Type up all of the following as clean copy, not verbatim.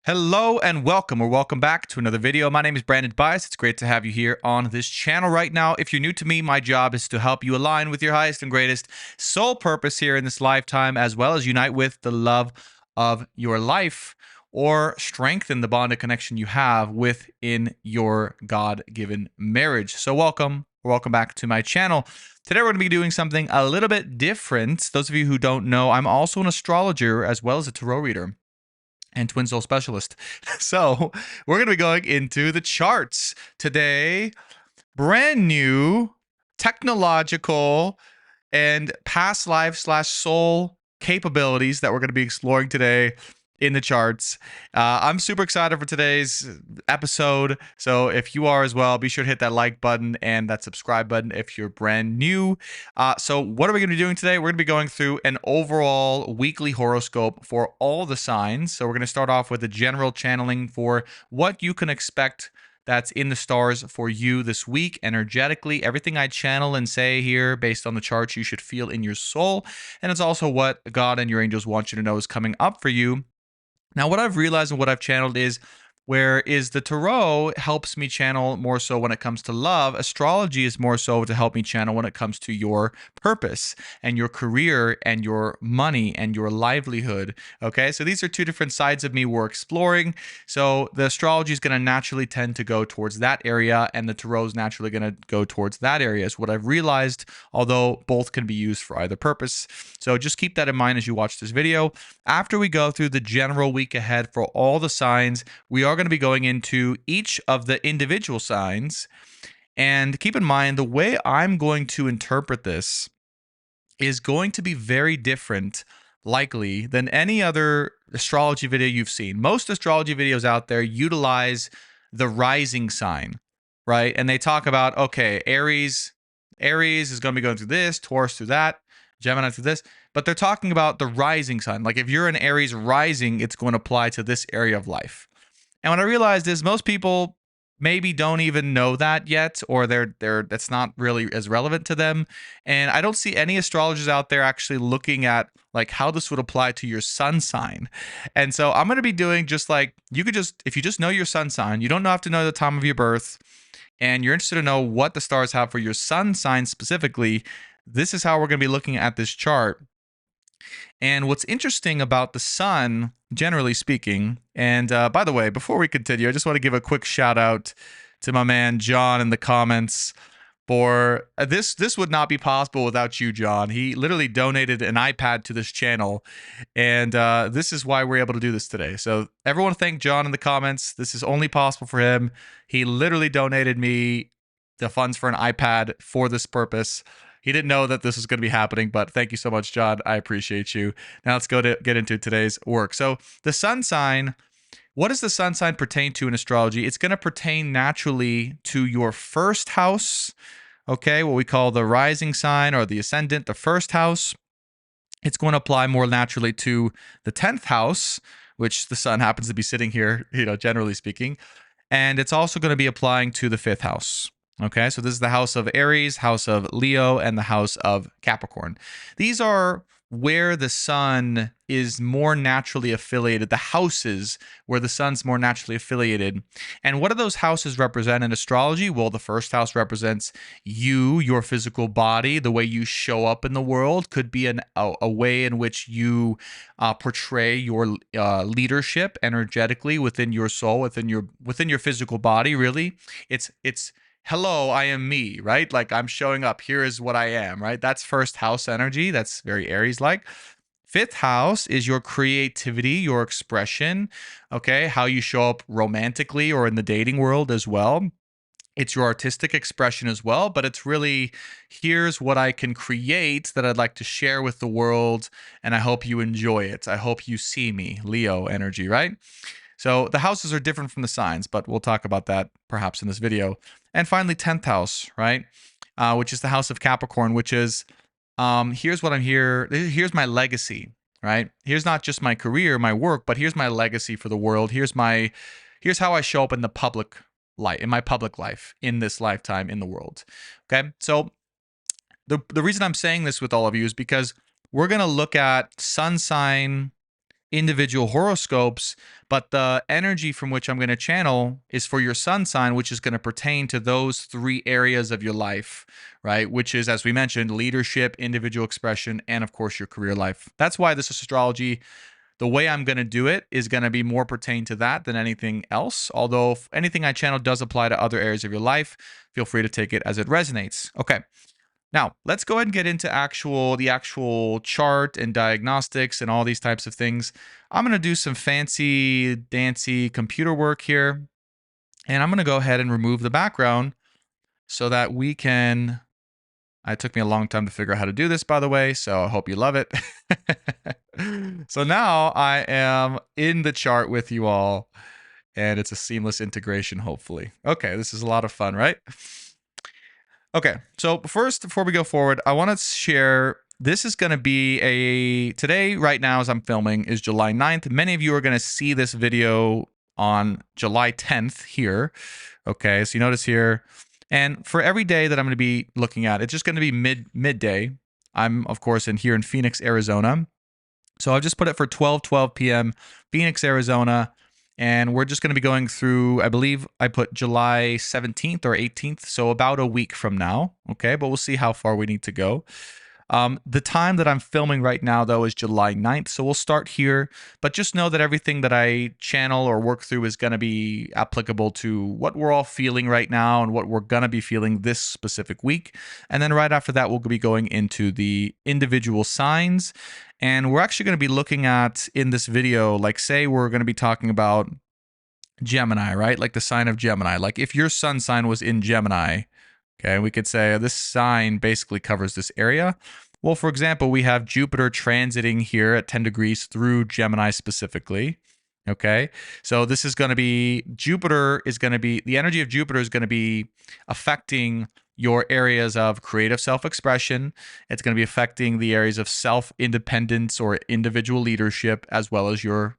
Hello and welcome or welcome back to another video. My name is Brandon Bias. It's great to have you here on this channel right now. If you're new to me, my job is to help you align with your highest and greatest soul purpose here in this lifetime, as well as unite with the love of your life or strengthen the bond of connection you have within your God-given marriage. So welcome back to my channel. Today we're going to be doing something a little bit different. Those of you who don't know, I'm also an astrologer as well as a tarot reader and twin soul specialist. So we're going to be going into the charts today. Brand new technological and past life / soul capabilities that we're going to be exploring today in the charts. I'm super excited for today's episode. So if you are as well, be sure to hit that like button and that subscribe button if you're brand new. So what are we going to be doing today? We're going to be going through an overall weekly horoscope for all the signs. So we're going to start off with a general channeling for what you can expect that's in the stars for you this week energetically. Everything I channel and say here based on the charts you should feel in your soul. And it's also what God and your angels want you to know is coming up for you. Now, what I've realized and what I've channeled is the tarot helps me channel more so when it comes to love. Astrology is more so to help me channel when it comes to your purpose and your career and your money and your livelihood. Okay, so these are two different sides of me we're exploring. So the astrology is going to naturally tend to go towards that area, and the tarot is naturally going to go towards that area, is what I've realized, although both can be used for either purpose. So just keep that in mind as you watch this video. After we go through the general week ahead for all the signs, we are going to be going into each of the individual signs. And keep in mind, the way I'm going to interpret this is going to be very different, likely, than any other astrology video you've seen. Most astrology videos out there utilize the rising sign, right? And they talk about, okay, Aries is going to be going through this, Taurus through that, Gemini through this. But they're talking about the rising sign. Like if you're an Aries rising, it's going to apply to this area of life. And what I realized is most people maybe don't even know that yet, or that's not really as relevant to them. And I don't see any astrologers out there actually looking at like how this would apply to your sun sign. And so I'm going to be doing just like if you just know your sun sign, you don't have to know the time of your birth, and you're interested to know what the stars have for your sun sign specifically, this is how we're going to be looking at this chart. And what's interesting about the sun, generally speaking, and by the way, before we continue, I just want to give a quick shout out to my man John in the comments for this would not be possible without you, John. He literally donated an iPad to this channel, and this is why we're able to do this today. So everyone thank John in the comments. This is only possible for him. He literally donated me the funds for an iPad for this purpose. He didn't know that this was going to be happening, but thank you so much, John. I appreciate you. Now let's get into today's work. So the sun sign, what does the sun sign pertain to in astrology? It's going to pertain naturally to your first house, okay, what we call the rising sign or the ascendant, the first house. It's going to apply more naturally to the 10th house, which the sun happens to be sitting here, generally speaking. And it's also going to be applying to the 5th house. Okay, so this is the house of Aries, house of Leo, and the house of Capricorn. These are where the sun is more naturally affiliated, the houses where the sun's more naturally affiliated. And what do those houses represent in astrology? Well, the first house represents you, your physical body, the way you show up in the world. Could be a way in which you portray your leadership energetically within your soul, within your physical body. Really, it's hello, I am me, right? Like I'm showing up. Here is what I am, right? That's first house energy. That's very Aries-like. 5th house is your creativity, your expression, okay? How you show up romantically or in the dating world as well. It's your artistic expression as well, but it's really, here's what I can create that I'd like to share with the world, and I hope you enjoy it. I hope you see me, Leo energy, right? So the houses are different from the signs, but we'll talk about that perhaps in this video. And finally, 10th house, right? Which is the house of Capricorn, which is, here's what I'm here. Here's my legacy, right? Here's not just my career, my work, but here's my legacy for the world. Here's how I show up in the public life, in my public life, in this lifetime, in the world. Okay. So the reason I'm saying this with all of you is because we're going to look at sun sign individual horoscopes, but the energy from which I'm going to channel is for your sun sign, which is going to pertain to those 3 areas of your life, right? Which is, as we mentioned, leadership, individual expression, and of course, your career life. That's why this astrology, the way I'm going to do it, is going to be more pertained to that than anything else. Although if anything I channel does apply to other areas of your life, feel free to take it as it resonates. Okay. Now, let's go ahead and get into the actual chart and diagnostics and all these types of things. I'm going to do some fancy dancy computer work here, and I'm going to go ahead and remove the background so that we can. It took me a long time to figure out how to do this, by the way, so I hope you love it. So now I am in the chart with you all, and it's a seamless integration, hopefully. Okay, this is a lot of fun, right? Okay, so first, before we go forward, I want to share, this is going to be today, right now, as I'm filming, is July 9th. Many of you are going to see this video on July 10th here. Okay, so you notice here, and for every day that I'm going to be looking at, it's just going to be midday. I'm, of course, here in Phoenix, Arizona. So I've just put it for 12 p.m. Phoenix, Arizona. And we're just going to be going through, I believe I put July 17th or 18th, so about a week from now, okay? But we'll see how far we need to go. The time that I'm filming right now, though, is July 9th, so we'll start here. But just know that everything that I channel or work through is going to be applicable to what we're all feeling right now and what we're going to be feeling this specific week. And then right after that, we'll be going into the individual signs. And we're actually going to be looking at, in this video, like say we're going to be talking about Gemini, right? Like the sign of Gemini. Like if your sun sign was in Gemini, okay, we could say this sign basically covers this area. Well, for example, we have Jupiter transiting here at 10 degrees through Gemini specifically. Okay, so this is going to be, the energy of Jupiter is going to be affecting your areas of creative self-expression. It's going to be affecting the areas of self-independence or individual leadership, as well as your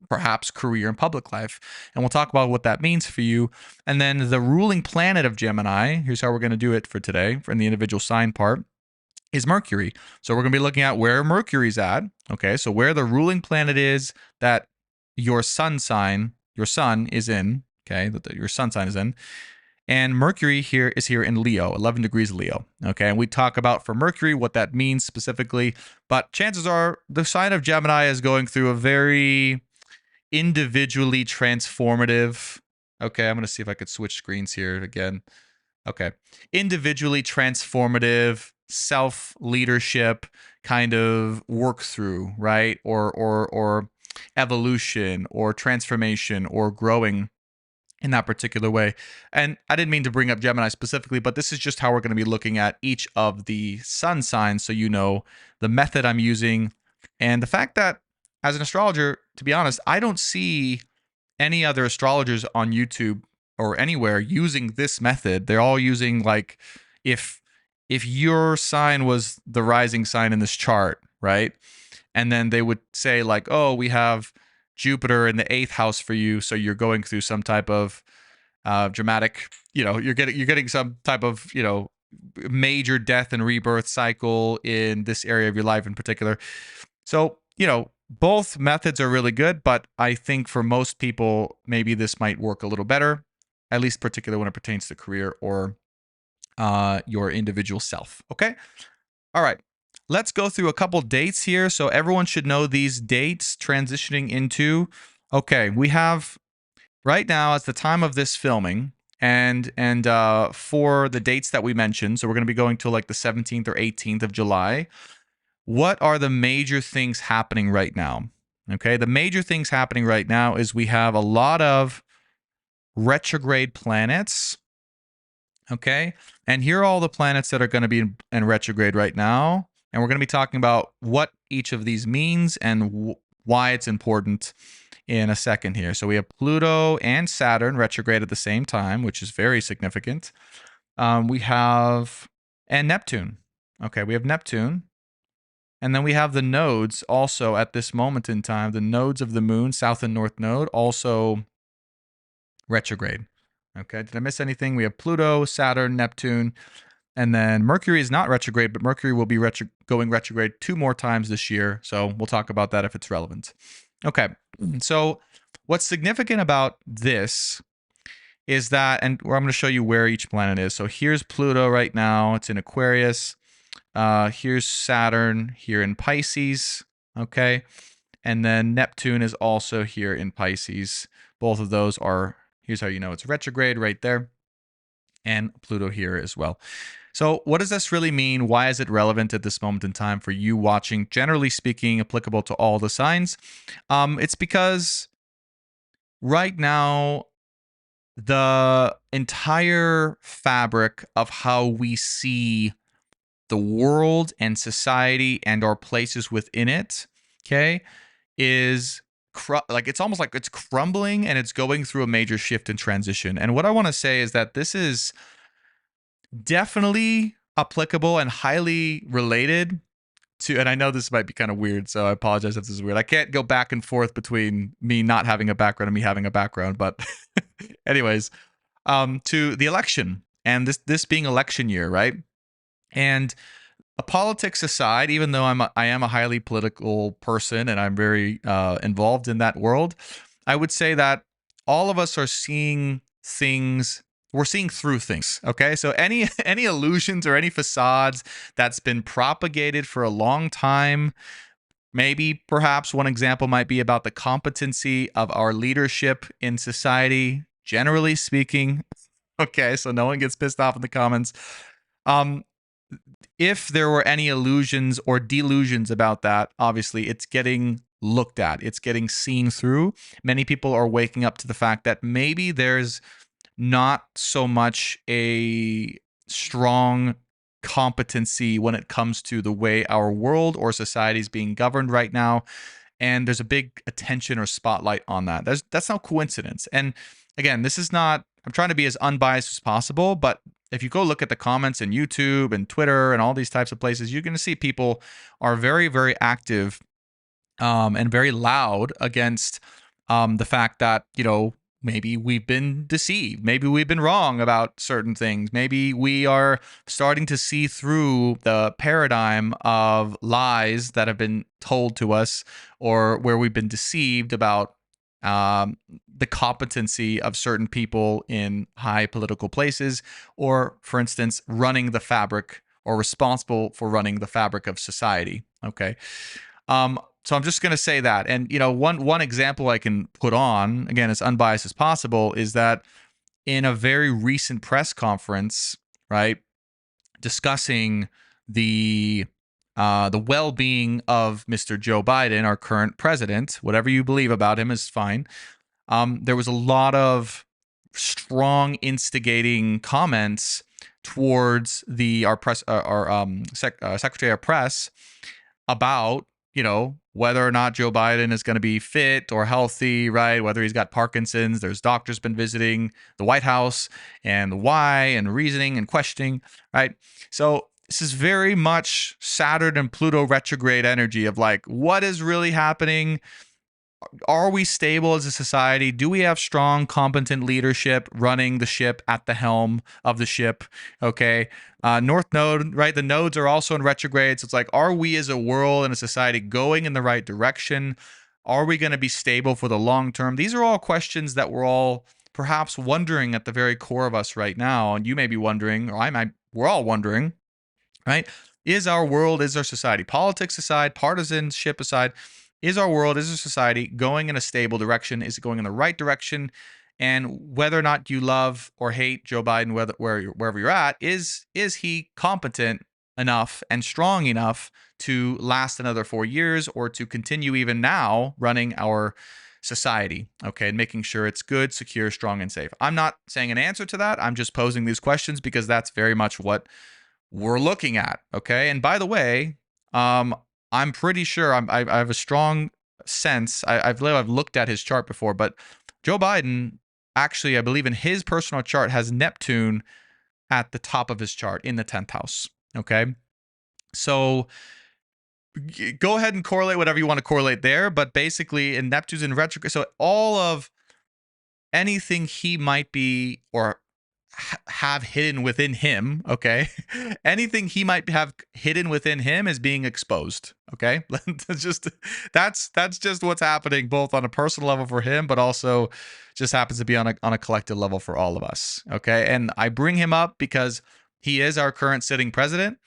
perhaps career and public life. And we'll talk about what that means for you. And then the ruling planet of Gemini, here's how we're going to do it for today, for the individual sign part, is Mercury. So we're going to be looking at where Mercury's at. Okay, so where the ruling planet is that your sun is in, okay, that your sun sign is in. And Mercury here is here in Leo, 11 degrees Leo. Okay, and we talk about for Mercury what that means specifically. But chances are the sign of Gemini is going through a very individually transformative. Okay, I'm going to see if I could switch screens here again. Okay, individually transformative self-leadership kind of work through, right? Or evolution or transformation or growing in that particular way. And I didn't mean to bring up Gemini specifically, but this is just how we're going to be looking at each of the sun signs, so you know the method I'm using. And the fact that, as an astrologer, to be honest, I don't see any other astrologers on YouTube or anywhere using this method. They're all using, like, if your sign was the rising sign in this chart, right? And then they would say, like, oh, we have Jupiter in the 8th house for you, so you're going through some type of dramatic, you're getting some type of, major death and rebirth cycle in this area of your life in particular. So, both methods are really good, but I think for most people, maybe this might work a little better, at least particularly when it pertains to career or your individual self. Okay. All right. Let's go through a couple dates here. So everyone should know these dates transitioning into. Okay, we have right now, at the time of this filming, and for the dates that we mentioned, so we're going to be going to like the 17th or 18th of July. What are the major things happening right now? Okay, the major things happening right now is we have a lot of retrograde planets. Okay, and here are all the planets that are going to be in retrograde right now. And we're going to be talking about what each of these means and why it's important in a second here. So we have Pluto and Saturn retrograde at the same time, which is very significant. We have, and Neptune. Okay, we have Neptune. And then we have the nodes also at this moment in time. The nodes of the moon, south and north node, also retrograde. Okay, did I miss anything? We have Pluto, Saturn, Neptune. And then Mercury is not retrograde, but Mercury will be going retrograde 2 more times this year. So we'll talk about that if it's relevant. Okay. So what's significant about this is that, and I'm going to show you where each planet is. So here's Pluto right now. It's in Aquarius. Here's Saturn here in Pisces. Okay. And then Neptune is also here in Pisces. Both of those are, here's how you know it's retrograde right there. And Pluto here as well. So what does this really mean? Why is it relevant at this moment in time for you watching? Generally speaking, applicable to all the signs. It's because right now, the entire fabric of how we see the world and society and our places within it, okay, is like it's almost like it's crumbling and it's going through a major shift and transition. And what I want to say is that this is definitely applicable and highly related to, and I know this might be kind of weird, so I apologize if this is weird. I can't go back and forth between me not having a background and me having a background, but anyways, to the election and this being election year, right? And politics aside, even though I am a highly political person and I'm very involved in that world, I would say that all of us are seeing things. We're seeing through things. Okay, so any illusions or any facades that's been propagated for a long time. Maybe perhaps one example might be about the competency of our leadership in society, generally speaking. Okay, so no one gets pissed off in the comments. If there were any illusions or delusions about that, obviously it's getting looked at, it's getting seen through. Many people are waking up to the fact that maybe there's not so much a strong competency when it comes to the way our world or society is being governed right now. And there's a big attention or spotlight on that. That's no coincidence. And again, this is not, I'm trying to be as unbiased as possible, but if you go look at the comments in YouTube and Twitter and all these types of places, you're going to see people are very, very active and very loud against the fact that, you know, maybe we've been deceived. Maybe we've been wrong about certain things. Maybe we are starting to see through the paradigm of lies that have been told to us, or where we've been deceived about the competency of certain people in high political places, or, for instance, running the fabric or responsible for running the fabric of society. Okay. So I'm just going to say that. And, you know, one example I can put on, again, as unbiased as possible, is that in a very recent press conference, right, discussing the well-being of Mr. Joe Biden, our current president, whatever you believe about him is fine. There was a lot of strong instigating comments towards Secretary of Press about, you know, whether or not Joe Biden is going to be fit or healthy, right? Whether he's got Parkinson's. There's doctors been visiting the White House, and the why and reasoning and questioning, right? So this is very much Saturn and Pluto retrograde energy of like, what is really happening? Are we stable as a society? Do we have strong, competent leadership running the ship at the helm of the ship? Okay. North Node, right? The nodes are also in retrograde. So it's like, are we as a world and a society going in the right direction? Are we going to be stable for the long term? These are all questions that we're all perhaps wondering at the very core of us right now. And you may be wondering, or we're all wondering, right? Is our world, is our society, politics aside, partisanship aside, is our world, is our society going in a stable direction? Is it going in the right direction? And whether or not you love or hate Joe Biden, wherever you're at, is he competent enough and strong enough to last another 4 years, or to continue even now running our society, okay, and making sure it's good, secure, strong, and safe? I'm not saying an answer to that. I'm just posing these questions because that's very much what we're looking at, okay? And by the way, I'm pretty sure I have a strong sense. I've looked at his chart before, but Joe Biden actually, I believe in his personal chart, has Neptune at the top of his chart in the 10th house. Okay, so go ahead and correlate whatever you want to correlate there. But basically, in Neptune's in retrograde, so all of anything he might be or have hidden within him, okay? Anything he might have hidden within him is being exposed, okay? That's just what's happening both on a personal level for him, but also just happens to be on a collective level for all of us, okay? And I bring him up because he is our current sitting president.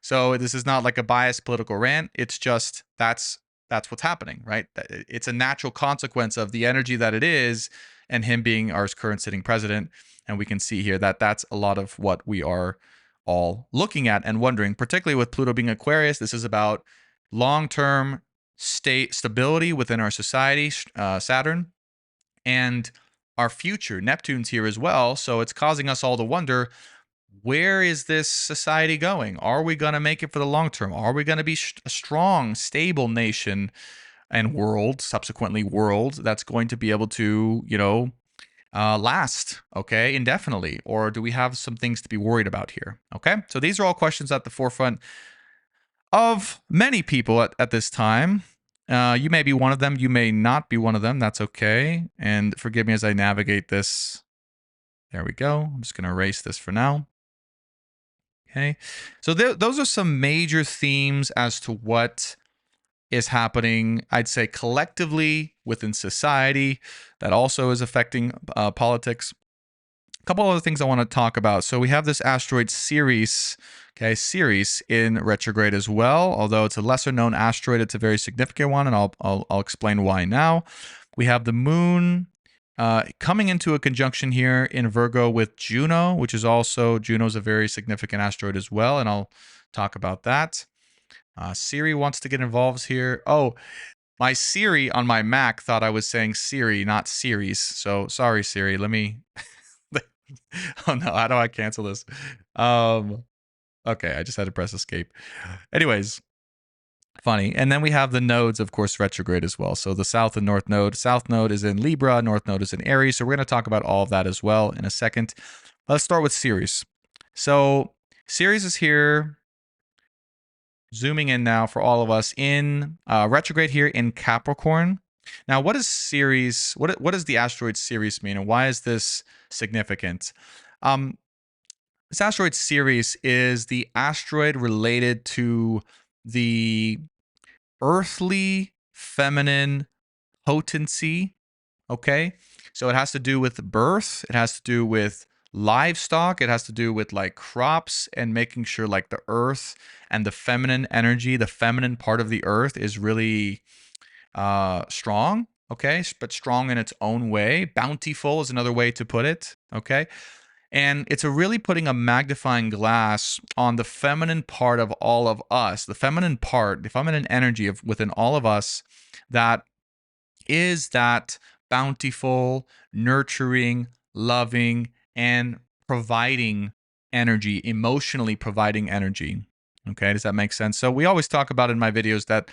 So this is not like a biased political rant. It's just that's what's happening, right? It's a natural consequence of the energy that it is and him being our current sitting president. And we can see here that that's a lot of what we are all looking at and wondering, particularly with Pluto being Aquarius. This is about long-term stability within our society, Saturn, and our future. Neptune's here as well. So it's causing us all to wonder, where is this society going? Are we going to make it for the long term? Are we going to be a strong, stable nation and world, subsequently world, that's going to be able to, last, okay, indefinitely? Or do we have some things to be worried about here? Okay, so these are all questions at the forefront of many people at this time. You may be one of them. You may not be one of them. That's okay. And forgive me as I navigate this. There we go. I'm just going to erase this for now. Okay, so those are some major themes as to what is happening, I'd say, collectively within society that also is affecting politics. A couple other things I want to talk about. So we have this asteroid Ceres, okay, Ceres in retrograde as well. Although it's a lesser known asteroid, it's a very significant one, and I'll explain why now. We have the moon coming into a conjunction here in Virgo with Juno, which is also, Juno's a very significant asteroid as well, and I'll talk about that. Siri wants to get involved here. Oh, my Siri on my Mac thought I was saying Siri, not Series. So sorry, Siri. Let me. Oh no, how do I cancel this? Okay, I just had to press escape. Anyways, funny. And then we have the nodes, of course, retrograde as well. So the south and north node. South node is in Libra, north node is in Aries. So we're going to talk about all of that as well in a second. Let's start with Ceres. So Ceres is here, zooming in now for all of us in retrograde here in Capricorn. Now, what is Ceres? What does the asteroid Ceres mean, and why is this significant? This asteroid Ceres is the asteroid related to the earthly feminine potency. Okay, so it has to do with birth. It has to do with livestock. It has to do with like crops and making sure like the earth and the feminine energy, the feminine part of the earth is really strong. Okay, but strong in its own way. Bountiful is another way to put it. Okay. And it's a really putting a magnifying glass on the feminine part of all of us, the feminine part, the feminine energy of within all of us, that is that bountiful, nurturing, loving, and providing energy, emotionally providing energy. Okay, does that make sense? So we always talk about in my videos that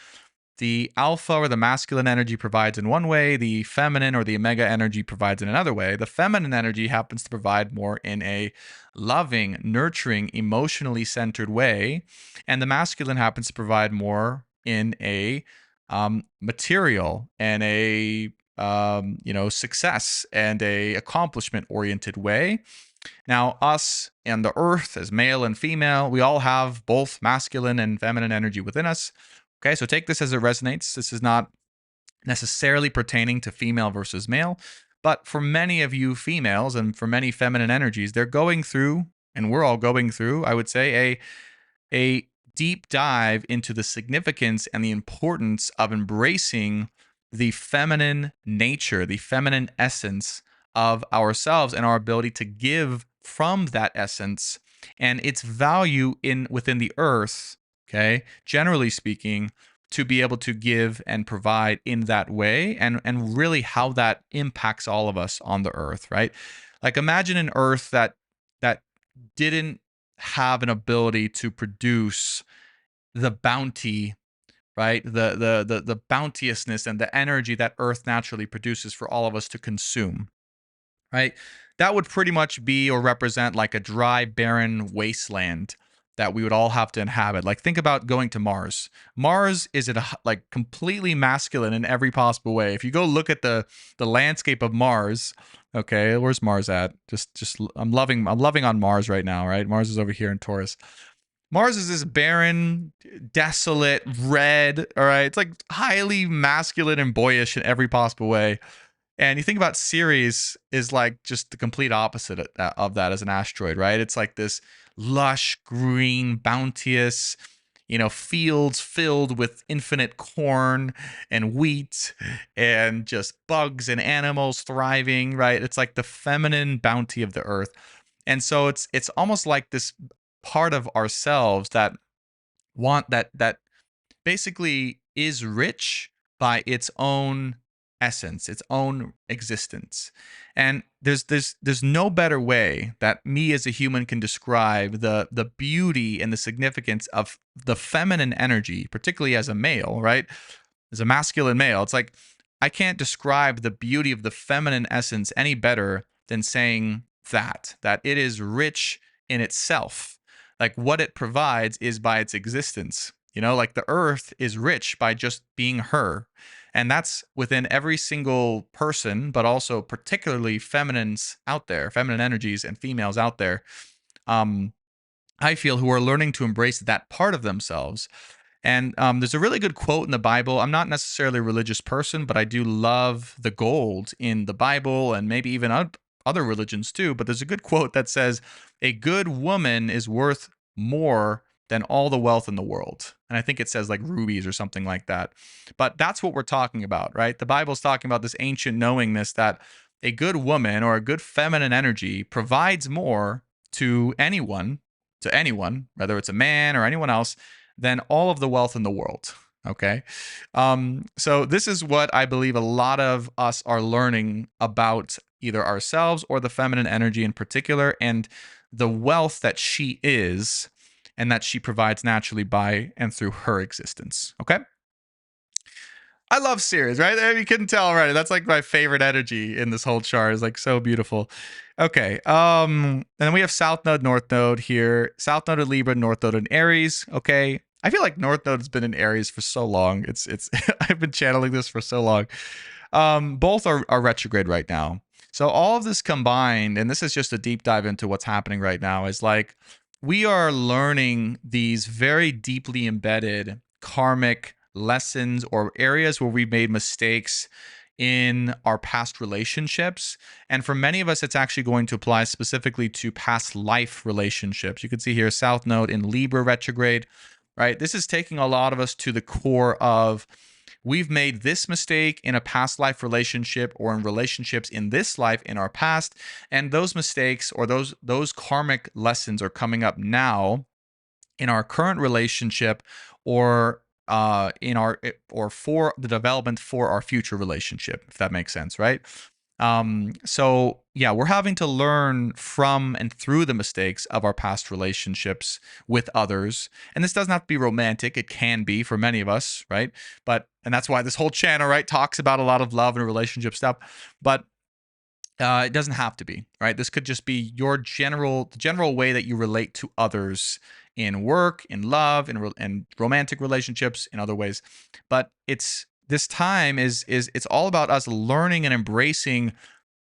the alpha or the masculine energy provides in one way, the feminine or the omega energy provides in another way. The feminine energy happens to provide more in a loving, nurturing, emotionally centered way, and the masculine happens to provide more in a material and a success and a accomplishment oriented way. Now, us and the earth as male and female, we all have both masculine and feminine energy within us. Okay, so take this as it resonates. This is not necessarily pertaining to female versus male, but for many of you females and for many feminine energies, they're going through, and we're all going through, I would say, a deep dive into the significance and the importance of embracing the feminine nature, the feminine essence of ourselves and our ability to give from that essence and its value within the earth. Okay, generally speaking, to be able to give and provide in that way, and really how that impacts all of us on the earth, right? Like imagine an earth that didn't have an ability to produce the bounty, right? The bounteousness and the energy that earth naturally produces for all of us to consume, right? That would pretty much be or represent like a dry, barren wasteland. that we would all have to inhabit. Like, think about going to Mars. Mars is like completely masculine in every possible way. If you go look at the landscape of Mars, okay, where's Mars at? Just I'm loving on Mars right now, right? Mars is over here in Taurus. Mars is this barren, desolate, red, all right? It's like highly masculine and boyish in every possible way. And you think about Ceres is like just the complete opposite of that as an asteroid, right? It's like this lush, green, bounteous, fields filled with infinite corn and wheat and just bugs and animals thriving, right? It's like the feminine bounty of the earth. And so it's almost like this part of ourselves that that basically is rich by its own essence, its own existence. And there's no better way that me as a human can describe the beauty and the significance of the feminine energy, particularly as a male, right? As a masculine male. It's like I can't describe the beauty of the feminine essence any better than saying that it is rich in itself. Like what it provides is by its existence. Like the earth is rich by just being her. And that's within every single person, but also particularly feminines out there, feminine energies and females out there. I feel who are learning to embrace that part of themselves. And there's a really good quote in the Bible. I'm not necessarily a religious person, but I do love the gold in the Bible and maybe even other religions too. But there's a good quote that says, "A good woman is worth more than all the wealth in the world." And I think it says like rubies or something like that. But that's what we're talking about, right? The Bible's talking about this ancient knowingness that a good woman or a good feminine energy provides more to anyone, whether it's a man or anyone else, than all of the wealth in the world. Okay. So this is what I believe a lot of us are learning about either ourselves or the feminine energy in particular, and the wealth that she is and that she provides naturally by and through her existence. Okay. I love Ceres, right? You couldn't tell already. That's like my favorite energy in this whole chart. It's like so beautiful. Okay. And then we have South Node, North Node here. South Node in Libra, North Node in Aries. Okay. I feel like North Node has been in Aries for so long. It's I've been channeling this for so long. Both are retrograde right now. So all of this combined, and this is just a deep dive into what's happening right now, is like we are learning these very deeply embedded karmic lessons or areas where we've made mistakes in our past relationships. And for many of us, it's actually going to apply specifically to past life relationships. You can see here South Node in Libra retrograde, right? This is taking a lot of us to the core of we've made this mistake in a past life relationship or in relationships in this life in our past. And those mistakes or those karmic lessons are coming up now in our current relationship or for the development for our future relationship, if that makes sense, right? So yeah, we're having to learn from and through the mistakes of our past relationships with others. And this doesn't have to be romantic. It can be for many of us, right? And that's why this whole channel, right, talks about a lot of love and relationship stuff. But it doesn't have to be, right? This could just be the general way that you relate to others in work, in love, in romantic relationships, in other ways. But this time is it's all about us learning and embracing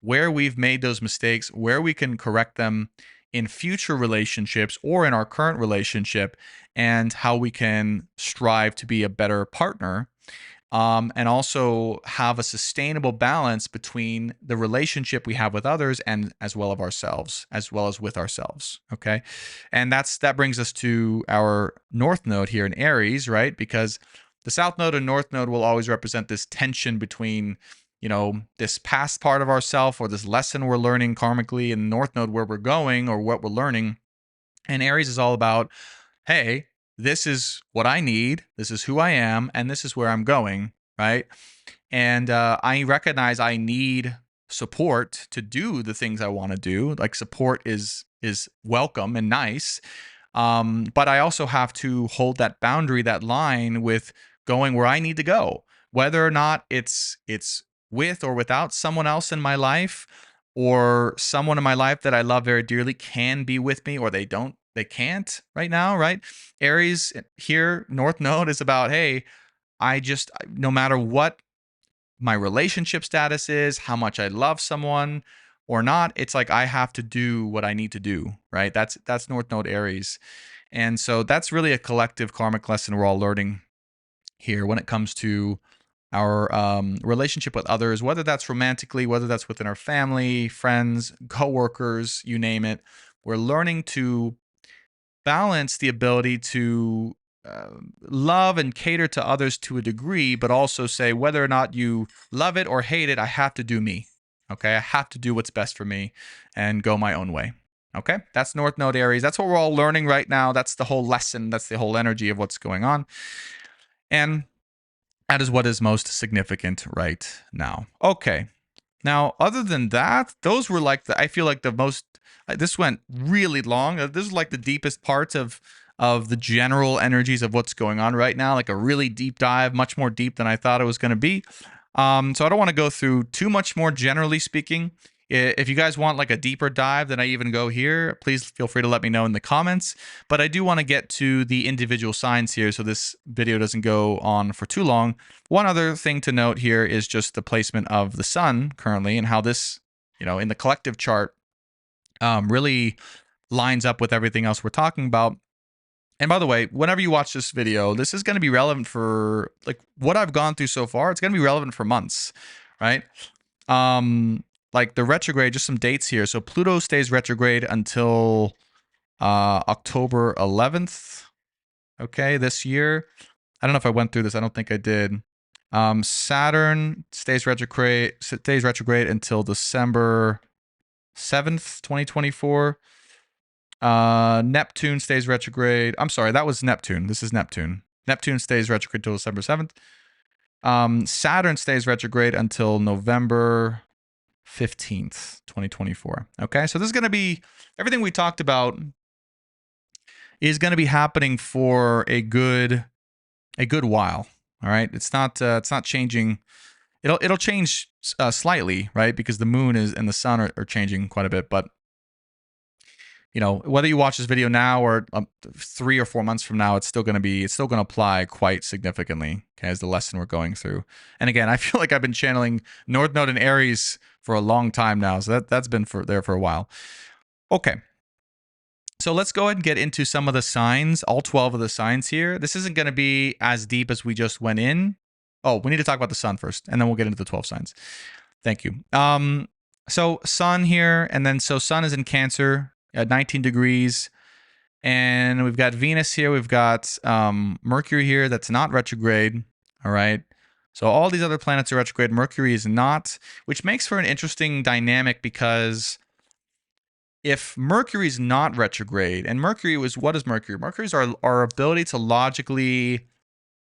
where we've made those mistakes, where we can correct them in future relationships or in our current relationship, and how we can strive to be a better partner. And also have a sustainable balance between the relationship we have with others and as well as with ourselves. Okay. And that brings us to our North Node here in Aries, right? Because the South Node and North Node will always represent this tension between, this past part of ourself or this lesson we're learning karmically, and North Node where we're going or what we're learning. And Aries is all about, hey, this is what I need, this is who I am, and this is where I'm going, right? And I recognize I need support to do the things I want to do. Like support is welcome and nice, but I also have to hold that boundary, that line with going where I need to go, whether or not it's with or without someone else in my life, or someone in my life that I love very dearly can be with me, or they don't they can't right now, right? Aries here, North Node is about, hey, no matter what my relationship status is, how much I love someone or not, it's like I have to do what I need to do, right? That's North Node Aries. And so that's really a collective karmic lesson we're all learning here when it comes to our relationship with others, whether that's romantically, whether that's within our family, friends, coworkers, you name it. We're learning to balance the ability to love and cater to others to a degree, but also say whether or not you love it or hate it, I have to do me. Okay, I have to do what's best for me and go my own way. Okay, that's North Node Aries. That's what we're all learning right now. That's the whole lesson. That's the whole energy of what's going on. And that is what is most significant right now. Okay, now, other than that, those were like I feel like the most. This went really long. This is like the deepest parts of the general energies of what's going on right now. Like a really deep dive, much more deep than I thought it was going to be. So I don't want to go through too much more. Generally speaking, if you guys want like a deeper dive than I even go here, please feel free to let me know in the comments. But I do want to get to the individual signs here, so this video doesn't go on for too long. One other thing to note here is just the placement of the sun currently and how this, in the collective chart, really lines up with everything else we're talking about. And by the way, whenever you watch this video, this is going to be relevant for like what I've gone through so far. It's going to be relevant for months, right? Like the retrograde, just some dates here. So Pluto stays retrograde until October 11th. Okay, this year. I don't know if I went through this. I don't think I did. Saturn stays retrograde until December 7th, 2024. Neptune stays retrograde. I'm sorry, that was Neptune. This is Neptune. Neptune stays retrograde until December 7th. Saturn stays retrograde until November 15th, 2024. Okay, so this is going to be everything we talked about is going to be happening for a good while. All right, it's not changing. It'll change slightly, right? Because the moon and the sun are changing quite a bit. But whether you watch this video now or 3 or 4 months from now, it's still going to apply quite significantly. Okay, as the lesson we're going through. And again, I feel like I've been channeling North Node and Aries for a long time now, so that's been there for a while. Okay. So let's go ahead and get into some of the signs, all 12 of the signs here. This isn't going to be as deep as we just went in. Oh, we need to talk about the sun first, and then we'll get into the 12 signs. Thank you. So sun here, and then so sun is in Cancer at 19 degrees. And we've got Venus here. We've got Mercury here that's not retrograde. All right. So all these other planets are retrograde. Mercury is not, which makes for an interesting dynamic because if Mercury is not retrograde, and Mercury was, what is Mercury? Mercury is our ability to logically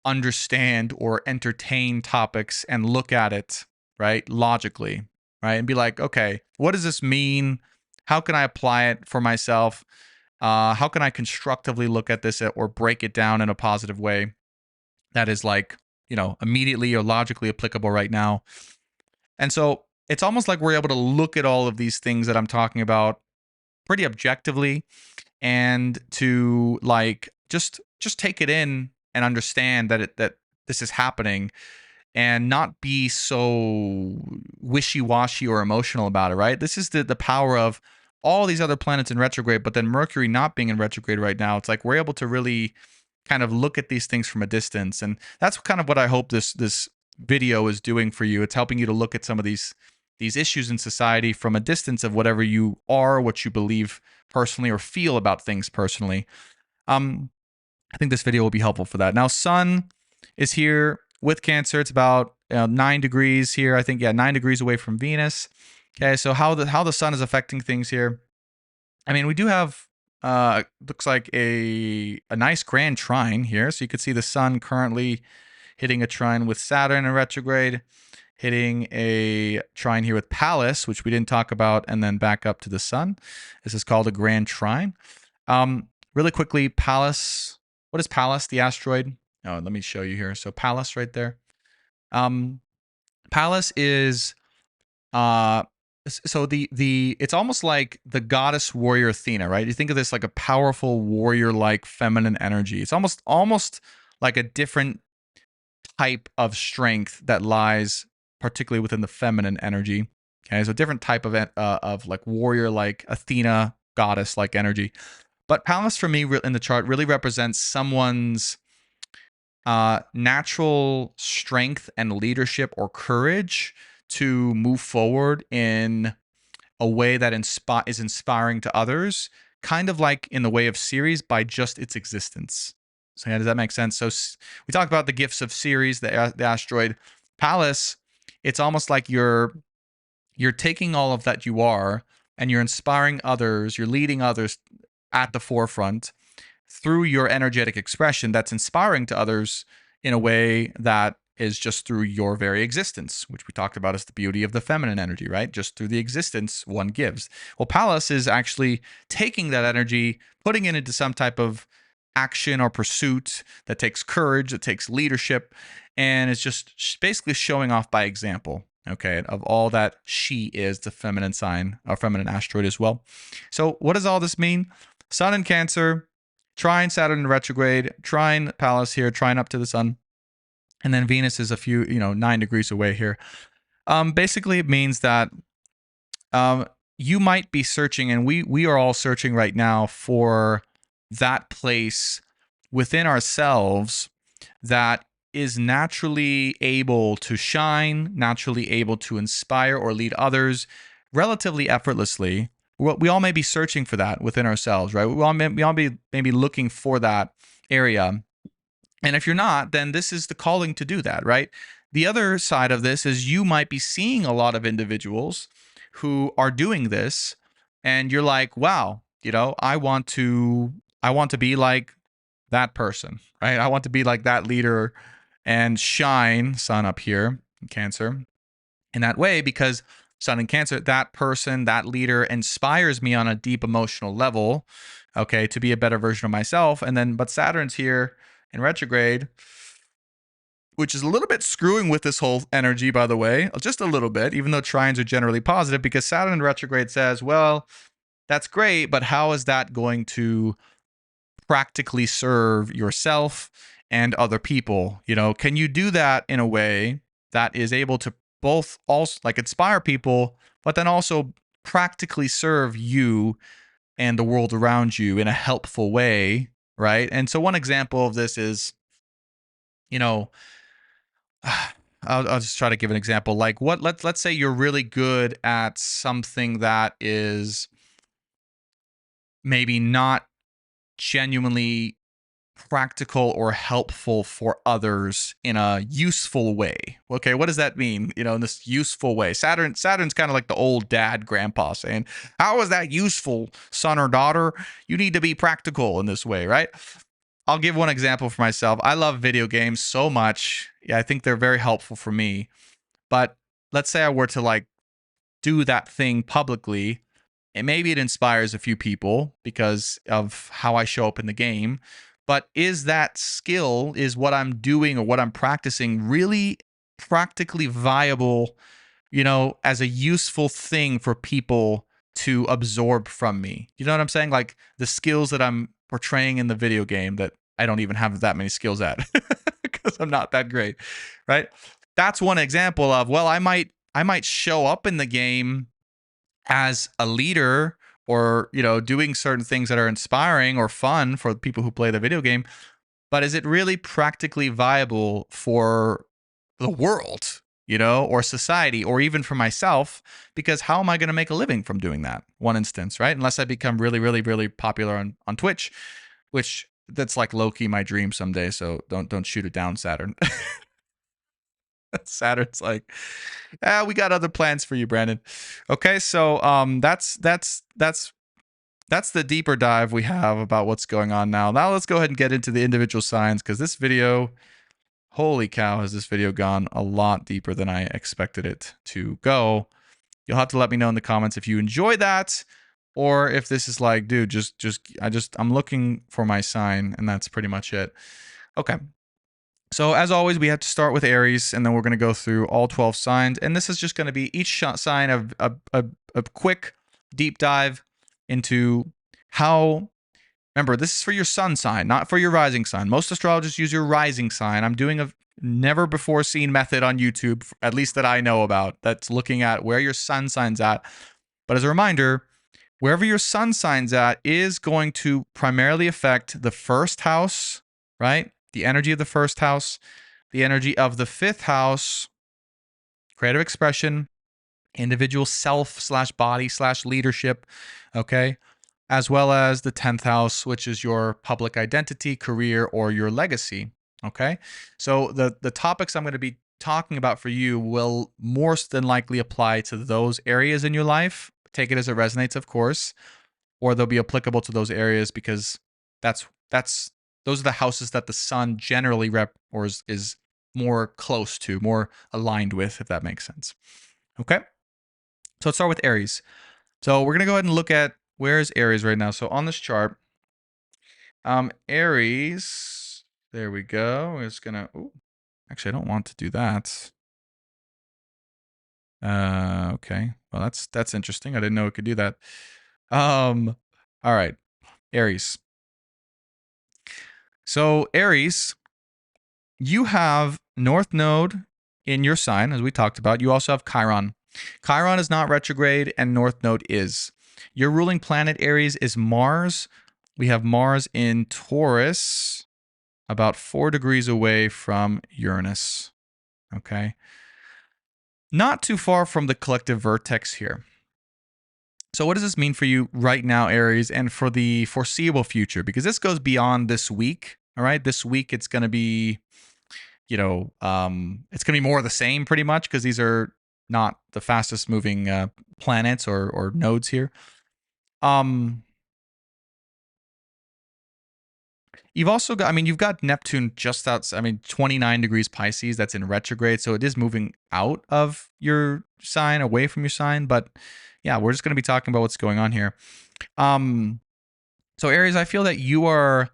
understand or entertain topics and look at it, right? Logically, right? And be like, okay, what does this mean? How can I apply it for myself? How can I constructively look at this or break it down in a positive way that is like, immediately or logically applicable right now? And so it's almost like we're able to look at all of these things that I'm talking about pretty objectively and to like just take it in and understand that this is happening and not be so wishy-washy or emotional about it, right? This is the power of all these other planets in retrograde, but then Mercury not being in retrograde right now. It's like we're able to really kind of look at these things from a distance. And that's kind of what I hope this video is doing for you. It's helping you to look at some of these issues in society from a distance of whatever you are, what you believe personally or feel about things personally. I think this video will be helpful for that. Now, sun is here with Cancer. It's about 9 degrees here. I think, 9 degrees away from Venus. Okay, so how the sun is affecting things here. I mean, we do have looks like a nice grand trine here. So you could see the sun currently hitting a trine with Saturn in retrograde, hitting a trine here with Pallas, which we didn't talk about, and then back up to the sun. This is called a grand trine. Really quickly, Pallas. What is Pallas, the asteroid? Oh, let me show you here. So Pallas right there. Pallas is So the it's almost like the goddess warrior Athena, right? You think of this like a powerful warrior like feminine energy. It's almost like a different type of strength that lies particularly within the feminine energy. Okay, so a different type of like warrior like Athena goddess like energy. But Pallas for me in the chart really represents someone's natural strength and leadership or courage to move forward in a way that is inspiring to others, kind of like in the way of Ceres by just its existence. So yeah, does that make sense? So we talked about the gifts of Ceres, the asteroid. Pallas, it's almost like you're taking all of that you are and you're inspiring others, you're leading others at the forefront through your energetic expression that's inspiring to others in a way that is just through your very existence, which we talked about as the beauty of the feminine energy, right? Just through the existence one gives. Well, Pallas is actually taking that energy, putting it into some type of action or pursuit that takes courage, that takes leadership, and it's just basically showing off by example, okay, of all that she is, the feminine sign, or feminine asteroid as well. So, what does all this mean? Sun in Cancer, trine Saturn in retrograde, trine Pallas here, trine up to the sun, and then Venus is a few, 9 degrees away here. Basically, it means that um, you might be searching, and we are all searching right now for that place within ourselves that is naturally able to shine, naturally able to inspire or lead others relatively effortlessly. We all may be searching for that within ourselves, right? We all be maybe looking for that area. And if you're not, then this is the calling to do that, right? The other side of this is you might be seeing a lot of individuals who are doing this and you're like, "Wow, I want to be like that person, right? I want to be like that leader and shine, sun up here in Cancer, in that way because sun in Cancer, that person, that leader inspires me on a deep emotional level, okay, to be a better version of myself. And then, but Saturn's here in retrograde, which is a little bit screwing with this whole energy, by the way, just a little bit, even though trines are generally positive, because Saturn in retrograde says, well, that's great, but how is that going to practically serve yourself and other people? Can you do that in a way that is able to both also like inspire people, but then also practically serve you and the world around you in a helpful way, right? And so one example of this is, you know, I'll just try to give an example. Like let's say you're really good at something that is maybe not genuinely practical or helpful for others in a useful way. Okay, what does that mean? In this useful way. Saturn's kind of like the old dad grandpa saying, "How is that useful, son or daughter? You need to be practical in this way," right? I'll give one example for myself. I love video games so much. Yeah, I think they're very helpful for me. But let's say I were to like do that thing publicly, and maybe it inspires a few people because of how I show up in the game. But is that skill, is what I'm doing or what I'm practicing really practically viable, as a useful thing for people to absorb from me? You know what I'm saying? Like the skills that I'm portraying in the video game that I don't even have that many skills at because I'm not that great, right? That's one example of, well, I might show up in the game as a leader or doing certain things that are inspiring or fun for people who play the video game, but is it really practically viable for the world, or society, or even for myself? Because how am I going to make a living from doing that? One instance, right? Unless I become really, really, really popular on Twitch, which that's like low-key my dream someday, so don't shoot it down, Saturn. Saturn's like, we got other plans for you, Brandon. Okay, so that's the deeper dive we have about what's going on now. Now let's go ahead and get into the individual signs, because this video, holy cow, has this video gone a lot deeper than I expected it to go. You'll have to let me know in the comments if you enjoy that, or if this is like, dude, I'm looking for my sign and that's pretty much it. Okay. So as always, we have to start with Aries, and then we're going to go through all 12 signs. And this is just going to be each sign of a quick deep dive into how. Remember, this is for your sun sign, not for your rising sign. Most astrologers use your rising sign. I'm doing a never before seen method on YouTube, at least that I know about, that's looking at where your sun sign's at. But as a reminder, wherever your sun sign's at is going to primarily affect the first house, right? The energy of the first house, the energy of the fifth house, creative expression, individual self slash body slash leadership, okay? As well as the 10th house, which is your public identity, career, or your legacy, okay? So the topics I'm going to be talking about for you will more than likely apply to those areas in your life. Take it as it resonates, of course, or they'll be applicable to those areas because that's those are the houses that the sun generally is more close to, more aligned with, if that makes sense. Okay? So let's start with Aries. So we're gonna go ahead and look at where is Aries right now. So on this chart, Aries, there we go. It's gonna. Ooh, actually, I don't want to do that. Okay. Well, that's interesting. I didn't know it could do that. All right, Aries. So Aries, you have North Node in your sign, as we talked about. You also have Chiron. Chiron is not retrograde, and North Node is. Your ruling planet, Aries, is Mars. We have Mars in Taurus, about 4 degrees away from Uranus. Okay. Not too far from the collective vertex here. So, what does this mean for you right now, Aries, and for the foreseeable future? Because this goes beyond this week. All right. This week, it's going to be, it's going to be more of the same pretty much because these are not the fastest moving planets or nodes here. You've also got, you've got Neptune just outside, 29 degrees Pisces, that's in retrograde. So it is moving out of your sign, away from your sign. But yeah, we're just going to be talking about what's going on here. So Aries, I feel that you are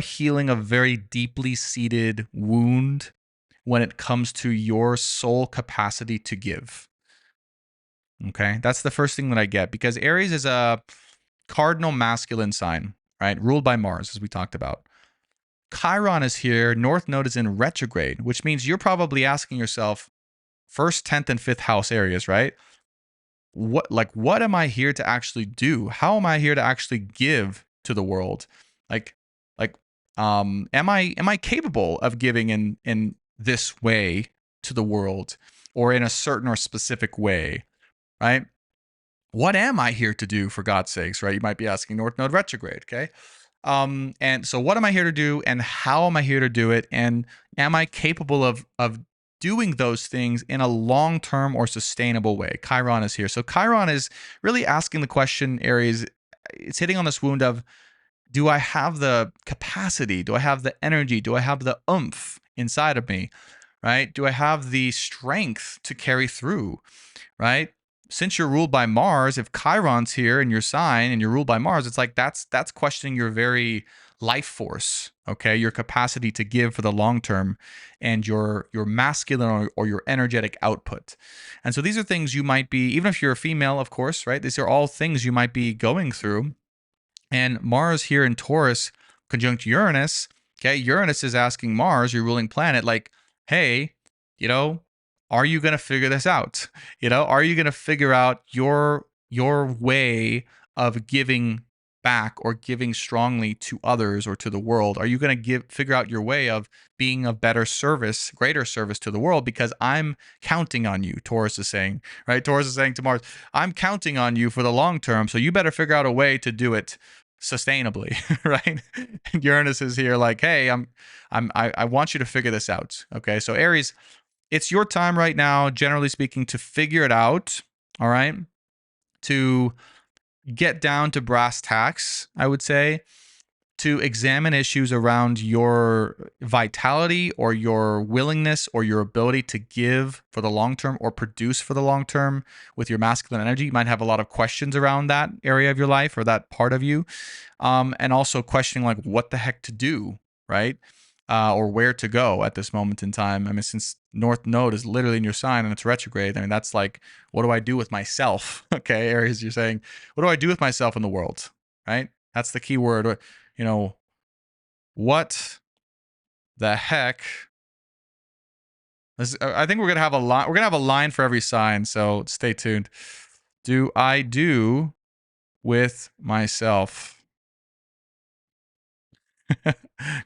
healing a very deeply seated wound when it comes to your soul capacity to give. Okay. That's the first thing that I get because Aries is a cardinal masculine sign, right? Ruled by Mars, as we talked about. Chiron is here, North Node is in retrograde, which means you're probably asking yourself, first, 10th, and 5th house areas, right? What am I here to actually do? How am I here to actually give to the world? Like, am I capable of giving in this way to the world or in a certain or specific way, right? What am I here to do, for God's sakes, right? You might be asking North Node retrograde, okay? And so what am I here to do and how am I here to do it? And am I capable of doing those things in a long-term or sustainable way? Chiron is here. So Chiron is really asking the question, Aries, it's hitting on this wound of, do I have the capacity? Do I have the energy? Do I have the oomph inside of me? Right? Do I have the strength to carry through? Right? Since you're ruled by Mars, if Chiron's here in your sign and you're ruled by Mars, it's like that's questioning your very life force, okay? Your capacity to give for the long term and your masculine or your energetic output. And so these are things you might be, even if you're a female, of course, right? These are all things you might be going through. And Mars here in Taurus conjunct Uranus, okay? Uranus is asking Mars, your ruling planet, like, hey, are you going to figure this out? Are you going to figure out your way of giving back or giving strongly to others or to the world? Are you going to figure out your way of being of better service, greater service to the world? Because I'm counting on you, Taurus is saying, right? Taurus is saying to Mars, I'm counting on you for the long term, so you better figure out a way to do it sustainably, right? And Uranus is here like, hey, I want you to figure this out. Okay, so Aries, it's your time right now, generally speaking, to figure it out, all right? To get down to brass tacks, I would say, to examine issues around your vitality or your willingness or your ability to give for the long term or produce for the long term with your masculine energy. You might have a lot of questions around that area of your life or that part of you. And also questioning like what the heck to do, right? or where to go at this moment in time. I mean, since North Node is literally in your sign and it's retrograde, I mean, that's like, what do I do with myself? Okay, Aries, you're saying, what do I do with myself in the world? Right? That's the key word. You know, what the heck? I think we're gonna have a line. We're gonna have a line for every sign, so stay tuned. Do I do with myself?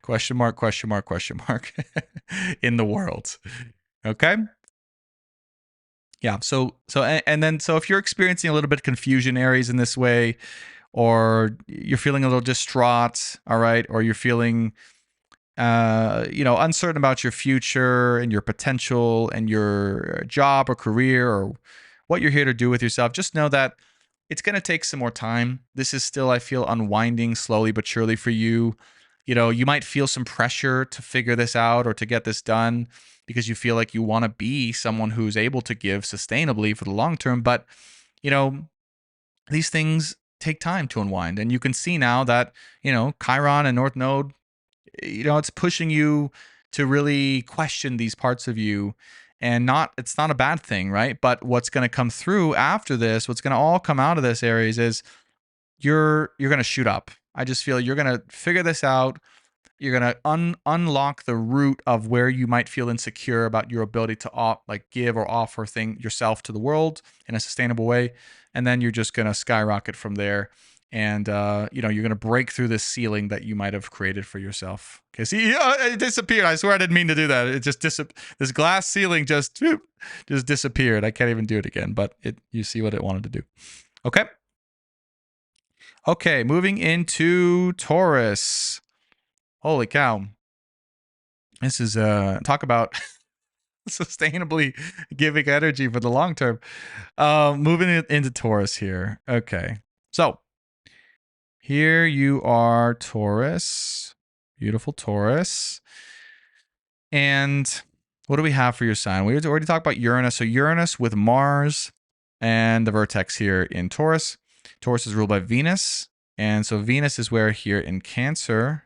Question mark, question mark, question mark. In the world. Okay. Yeah. So if you're experiencing a little bit of confusion, Aries, in this way, or you're feeling a little distraught, all right, or you're feeling uncertain about your future and your potential and your job or career or what you're here to do with yourself, just know that it's going to take some more time. This is still, I feel, unwinding slowly but surely for you. You know, you might feel some pressure to figure this out or to get this done because you feel like you want to be someone who's able to give sustainably for the long term. But, you know, these things take time to unwind. And you can see now that, Chiron and North Node, it's pushing you to really question these parts of you, and it's not a bad thing, right? But what's going to come through after this, what's going to all come out of this, Aries, is you're going to shoot up. I just feel you're going to figure this out. You're going to unlock the root of where you might feel insecure about your ability to give or offer yourself to the world in a sustainable way, and then you're just going to skyrocket from there. And you're going to break through this ceiling that you might have created for yourself. Okay, see, it disappeared. I swear I didn't mean to do that. It just this glass ceiling just disappeared. I can't even do it again. But you see what it wanted to do. Okay. Okay, moving into Taurus. Holy cow! This is talk about sustainably giving energy for the long term. Moving into Taurus here. Okay, so. Here you are, Taurus. Beautiful Taurus. And what do we have for your sign? We already talked about Uranus. So Uranus with Mars and the vertex here in Taurus. Taurus is ruled by Venus. And so Venus is where here in Cancer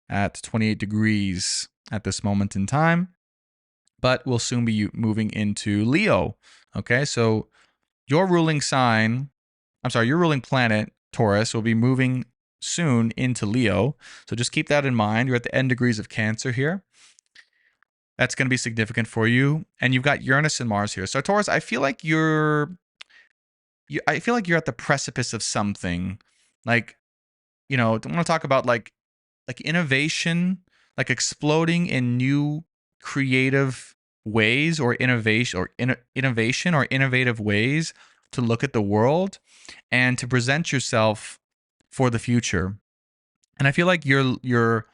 at 28 degrees at this moment in time. But we'll soon be moving into Leo. Okay, so your ruling planet, Taurus, will be moving soon into Leo. So just keep that in mind. You're at the end degrees of Cancer here. That's going to be significant for you. And you've got Uranus and Mars here. So Taurus, I feel like you're at the precipice of something. Like, I want to talk about like innovation, like exploding in new creative ways or innovation or innovative ways to look at the world and to present yourself for the future. And I feel like you're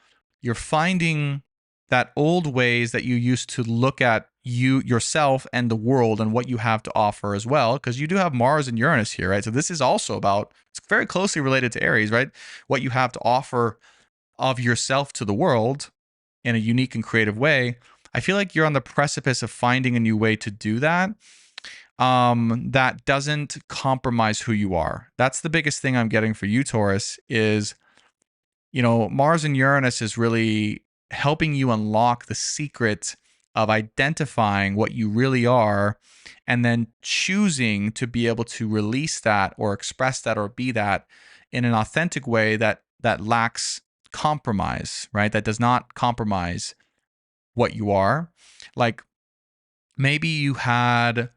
finding that old ways that you used to look at yourself and the world and what you have to offer as well, because you do have Mars and Uranus here, right? So this is also about, it's very closely related to Aries, right? What you have to offer of yourself to the world in a unique and creative way. I feel like you're on the precipice of finding a new way to do that. That doesn't compromise who you are. That's the biggest thing I'm getting for you, Taurus, is, Mars and Uranus is really helping you unlock the secret of identifying what you really are and then choosing to be able to release that or express that or be that in an authentic way that lacks compromise, right? That does not compromise what you are. Like maybe you had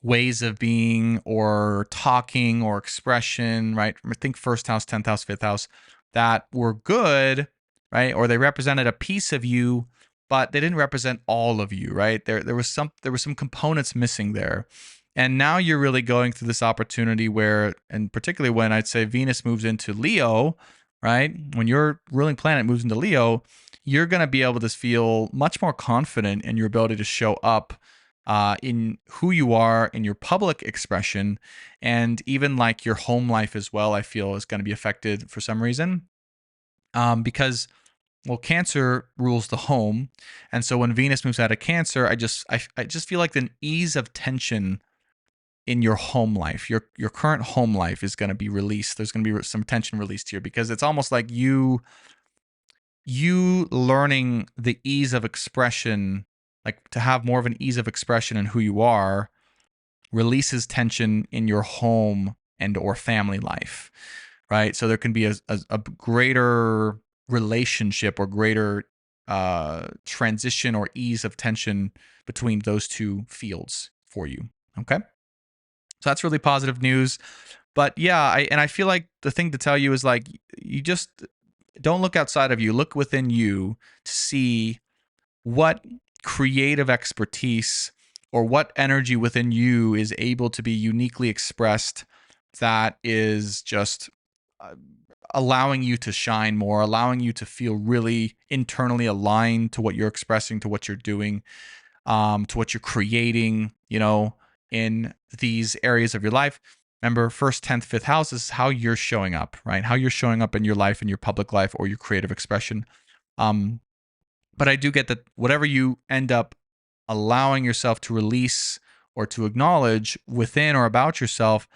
ways of being or talking or expression, right? Think first house, 10th house, fifth house, that were good, right? Or they represented a piece of you, but they didn't represent all of you, right? There were some components missing there. And now you're really going through this opportunity where, and particularly when I'd say Venus moves into Leo, right? When your ruling planet moves into Leo, you're going to be able to feel much more confident in your ability to show up in who you are, in your public expression, and even like your home life as well, I feel is going to be affected for some reason. Because, well, Cancer rules the home. And so when Venus moves out of Cancer, I just feel like an ease of tension in your home life, your current home life is going to be released. There's going to be some tension released here because it's almost like you you learning the ease of expression, like to have more of an ease of expression in who you are, releases tension in your home and or family life, right? So there can be a greater relationship or greater transition or ease of tension between those two fields for you. Okay, so that's really positive news. But yeah, I feel like the thing to tell you is like you just don't look outside of you, look within you to see what creative expertise or what energy within you is able to be uniquely expressed that is just uh, allowing you to shine more, allowing you to feel really internally aligned to what you're expressing, to what you're doing, to what you're creating, in these areas of your life. Remember, first, 10th, fifth house is how you're showing up, right? How you're showing up in your life, in your public life, or your creative expression. Um, but I do get that whatever you end up allowing yourself to release or to acknowledge within or about yourself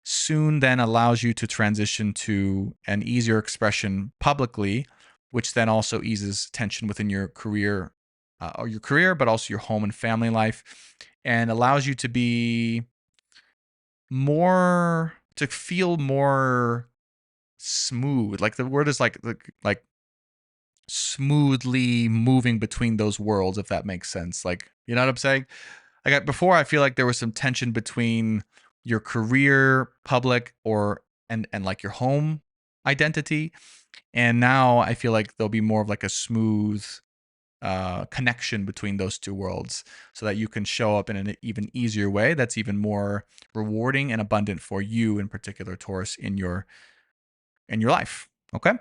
soon then allows you to transition to an easier expression publicly, which then also eases tension within your career, but also your home and family life, and allows you to be to feel more smooth. Like the word is like smoothly moving between those worlds, if that makes sense. Like, you know what I'm saying? Like before, I feel like there was some tension between your career, public, or and like your home identity, and now I feel like there'll be more of like a smooth connection between those two worlds, so that you can show up in an even easier way that's even more rewarding and abundant for you in particular, Taurus, in your life. Okay,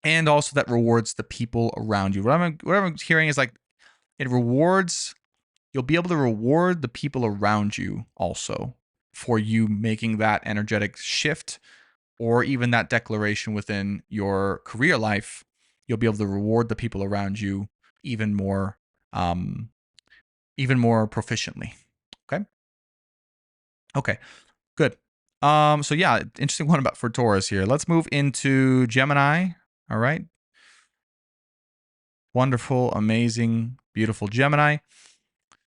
and also that rewards the people around you. What I'm hearing is like it rewards. You'll be able to reward the people around you also for you making that energetic shift, or even that declaration within your career life. You'll be able to reward the people around you even more, um, even more proficiently. Okay. Okay. Good. So yeah, interesting one about for Taurus here. Let's move into Gemini. All right. Wonderful, amazing, beautiful Gemini.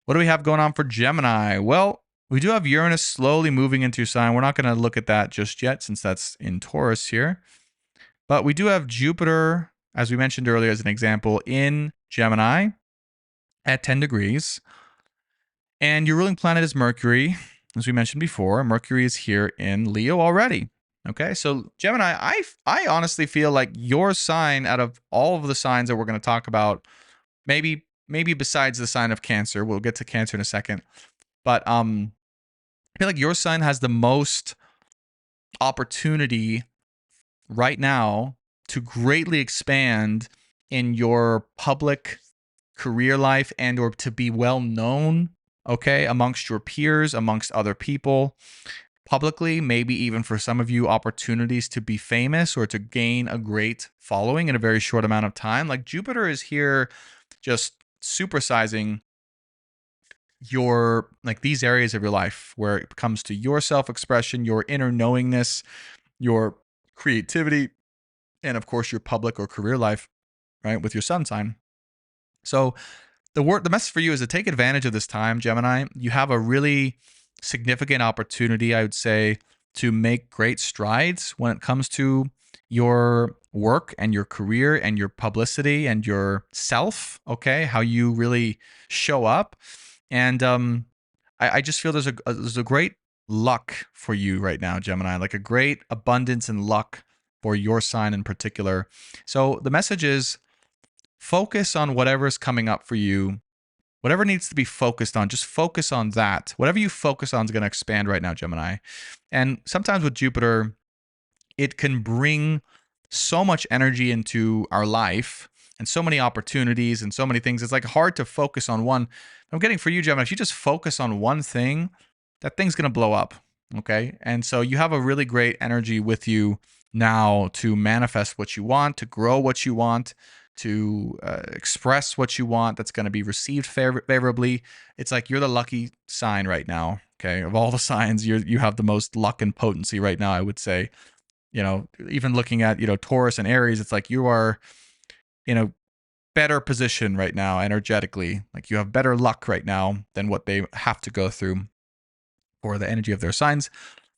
What do we have going on for Gemini? Well, we do have Uranus slowly moving into your sign. We're not going to look at that just yet since that's in Taurus here. But we do have Jupiter, as we mentioned earlier as an example, in Gemini at 10 degrees. And your ruling planet is Mercury, as we mentioned before. Mercury is here in Leo already. Okay, so Gemini, I honestly feel like your sign out of all of the signs that we're going to talk about, maybe besides the sign of Cancer, we'll get to Cancer in a second, but I feel like your sign has the most opportunity right now to greatly expand in your public career life and or to be well known, okay, amongst your peers, amongst other people publicly, maybe even for some of you opportunities to be famous or to gain a great following in a very short amount of time. Like Jupiter is here just supersizing your like these areas of your life where it comes to your self-expression, your inner knowingness, your creativity, and of course your public or career life, right, with your sun sign. So the message for you is to take advantage of this time, Gemini. You have a really significant opportunity, I would say, to make great strides when it comes to your work and your career and your publicity and your self, how you really show up. And I just feel there's a great luck for you right now, Gemini, like a great abundance and luck for your sign in particular. So the message is focus on whatever's coming up for you. Whatever needs to be focused on, just focus on that. Whatever you focus on is going to expand right now, Gemini. And sometimes with Jupiter, it can bring so much energy into our life and so many opportunities and so many things. It's like hard to focus on one. I'm getting for you, Gemini, if you just focus on one thing, that thing's going to blow up. Okay. And so you have a really great energy with you now to manifest what you want, to grow what you want, to express what you want that's going to be received favorably. It's like you're the lucky sign right now. Okay. Of all the signs, you have the most luck and potency right now, I would say. Even looking at, Taurus and Aries, it's like you are in a better position right now energetically. Like you have better luck right now than what they have to go through for the energy of their signs.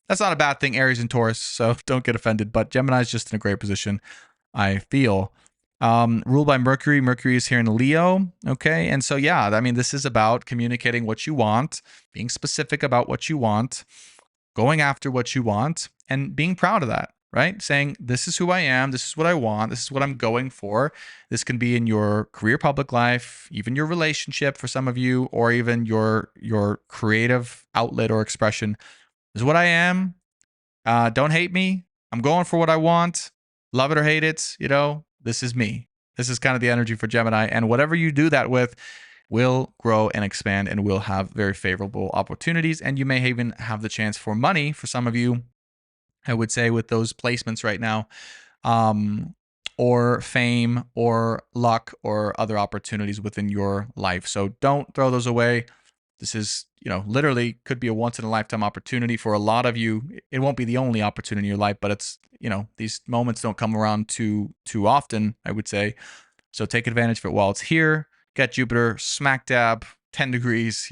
That's not a bad thing, Aries and Taurus, so don't get offended. But Gemini is just in a great position, I feel. Ruled by Mercury. Mercury is here in Leo. Okay. And so, yeah, I mean, this is about communicating what you want, being specific about what you want, going after what you want, and being proud of that, right? Saying, this is who I am. This is what I want. This is what I'm going for. This can be in your career, public life, even your relationship for some of you, or even your creative outlet or expression. This is what I am. Don't hate me. I'm going for what I want. Love it or hate it. This is me. This is kind of the energy for Gemini. And whatever you do that with will grow and expand and will have very favorable opportunities. And you may even have the chance for money for some of you, I would say, with those placements right now, or fame or luck or other opportunities within your life. So don't throw those away. This is, literally could be a once in a lifetime opportunity for a lot of you. It won't be the only opportunity in your life, but it's, these moments don't come around too often, I would say. So take advantage of it while it's here. Get Jupiter smack dab 10 degrees,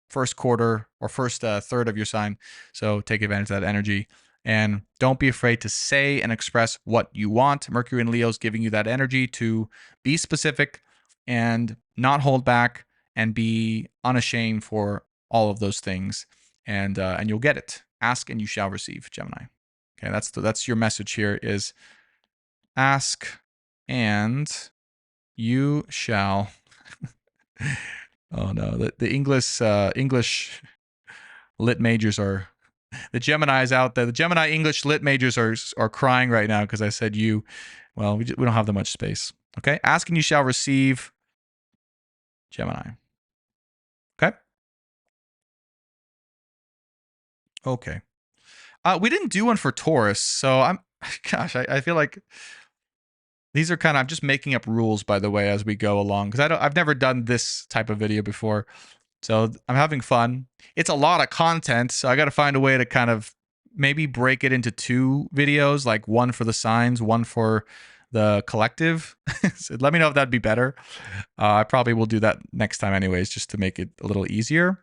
first quarter or first third of your sign. So take advantage of that energy. And don't be afraid to say and express what you want. Mercury in Leo is giving you that energy to be specific and not hold back and be unashamed for all of those things. And you'll get it. Ask and you shall receive, Gemini. Okay, that's your message here is ask and you shall. Oh no, the English lit majors are, the Geminis out there. The Gemini English lit majors are crying right now because I said you. Well, we don't have that much space. Okay, ask and you shall receive, Gemini. Okay. Okay. We didn't do one for Taurus, so I feel like these are kind of, I'm just making up rules, by the way, as we go along, because I've never done this type of video before. So I'm having fun. It's a lot of content, so I got to find a way to kind of maybe break it into 2 videos, like one for the signs, one for the collective. So let me know if that'd be better. I probably will do that next time anyways, just to make it a little easier.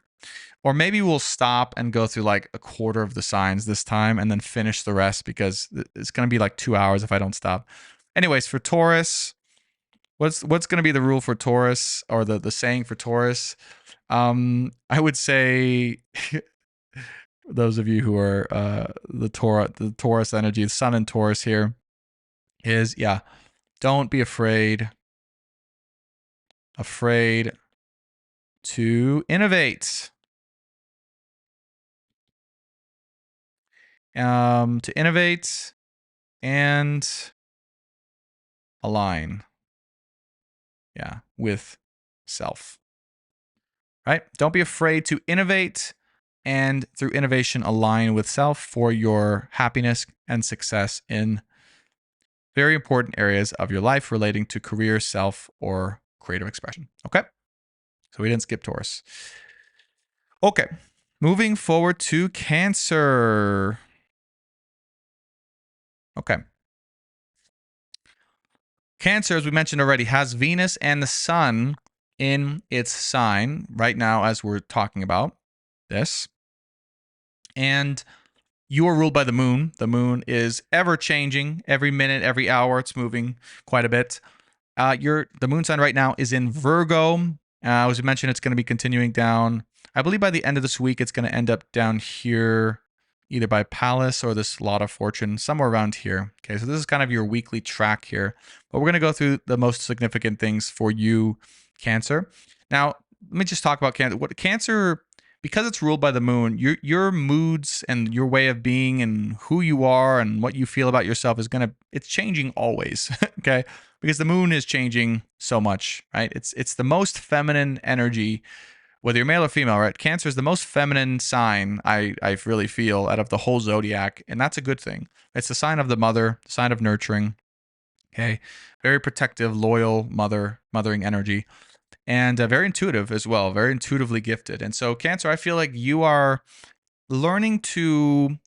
Or maybe we'll stop and go through like a quarter of the signs this time and then finish the rest, because it's going to be like 2 hours if I don't stop. Anyways, for Taurus, what's going to be the rule for Taurus, or the saying for Taurus? I would say those of you who are the Taurus energy, the sun in Taurus here is, don't be afraid to innovate. To innovate and align, with self. Right? Don't be afraid to innovate, and through innovation align with self for your happiness and success in very important areas of your life relating to career, self, or creative expression. Okay? So we didn't skip Taurus. Okay. Moving forward to Cancer. Okay. Cancer, as we mentioned already, has Venus and the Sun in its sign right now as we're talking about this. And you are ruled by the moon. The moon is ever changing. Every minute, every hour, it's moving quite a bit. The moon sign right now is in Virgo. As we mentioned, it's going to be continuing down. I believe by the end of this week, it's going to end up down here, either by Pallas or this Lot of Fortune, somewhere around here. Okay, so this is kind of your weekly track here. But we're going to go through the most significant things for you, Cancer. Now, let me just talk about Cancer. Cancer, because it's ruled by the moon, your moods and your way of being and who you are and what you feel about yourself it's changing always, okay? Because the moon is changing so much, right? It's the most feminine energy, whether you're male or female, right? Cancer is the most feminine sign I really feel out of the whole zodiac, and that's a good thing. It's the sign of the mother, the sign of nurturing, okay? Very protective, loyal mothering energy, and very intuitive as well, very intuitively gifted. And so Cancer, I feel like you are learning to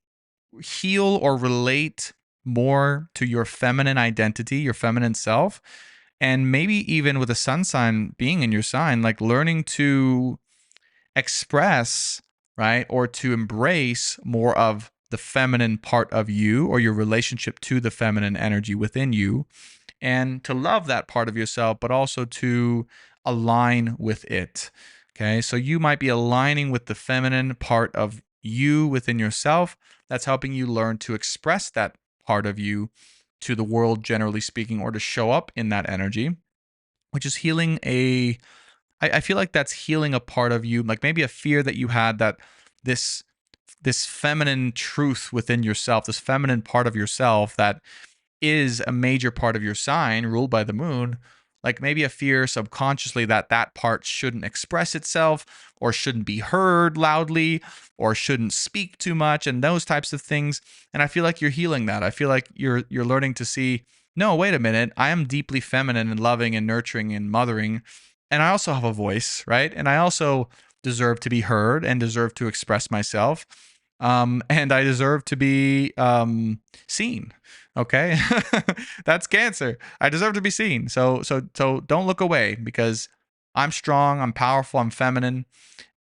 heal or relate more to your feminine identity, your feminine self, And maybe even with a sun sign being in your sign, like learning to express, right, or to embrace more of the feminine part of you, or your relationship to the feminine energy within you, and to love that part of yourself, but also to align with it. Okay, so you might be aligning with the feminine part of you within yourself. That's helping you learn to express that part of you to the world, generally speaking, or to show up in that energy, which is healing I feel like that's healing a part of you, like maybe a fear that you had, that this this feminine truth within yourself, this feminine part of yourself that is a major part of your sign ruled by the moon, like maybe a fear subconsciously that that part shouldn't express itself, or shouldn't be heard loudly, or shouldn't speak too much, and those types of things. And I feel like you're healing that. I feel like you're learning to see, no, wait a minute, I am deeply feminine and loving and nurturing and mothering, and I also have a voice, right? And I also deserve to be heard and deserve to express myself. And I deserve to be seen. Okay, that's Cancer. I deserve to be seen. So don't look away, because I'm strong. I'm powerful. I'm feminine.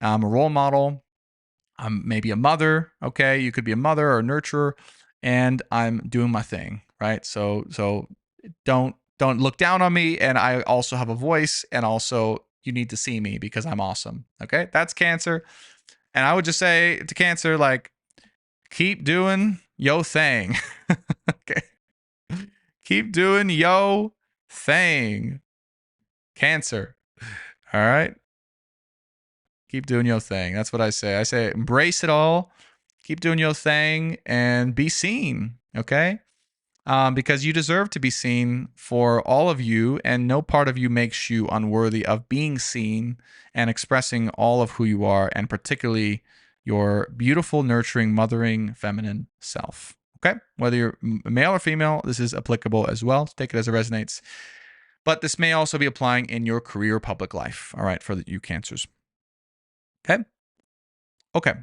I'm a role model. I'm maybe a mother. Okay, you could be a mother or a nurturer, and I'm doing my thing. Right. So don't look down on me. And I also have a voice. And also you need to see me because I'm awesome. Okay, that's Cancer. And I would just say to Cancer, like, keep doing yo thing. Okay. Keep doing yo thing. Cancer. All right. Keep doing your thing. That's what I say. I say embrace it all. Keep doing your thing and be seen. Okay. Because you deserve to be seen for all of you, and no part of you makes you unworthy of being seen and expressing all of who you are, and particularly your beautiful, nurturing, mothering, feminine self. Okay? Whether you're male or female, this is applicable as well. Take it as it resonates. But this may also be applying in your career, public life. All right, for you Cancers. Okay? Okay.